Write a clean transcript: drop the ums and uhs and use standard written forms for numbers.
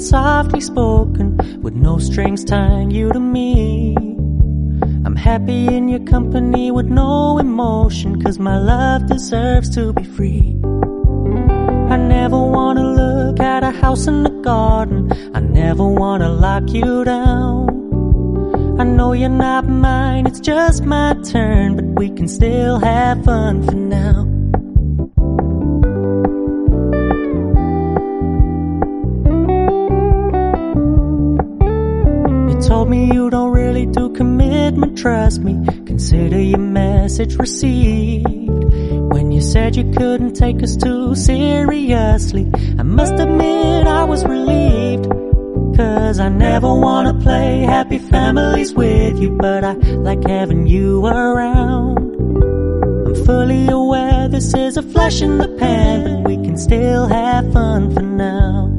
softly spoken, with no strings tying you to me. I'm happy in your company with no emotion, 'cause my love deserves to be free. I never wanna look at a house in the garden, I never wanna lock you down. I know you're not mine, it's just my turn, but we can still have fun for now. You told me you don't really do commitment, trust me, consider your message received. When you said you couldn't take us too seriously, I must admit I was relieved. 'Cause I never wanna play happy families with you, but I like having you around. I'm fully aware this is a flash in the pan, but we can still have fun for now.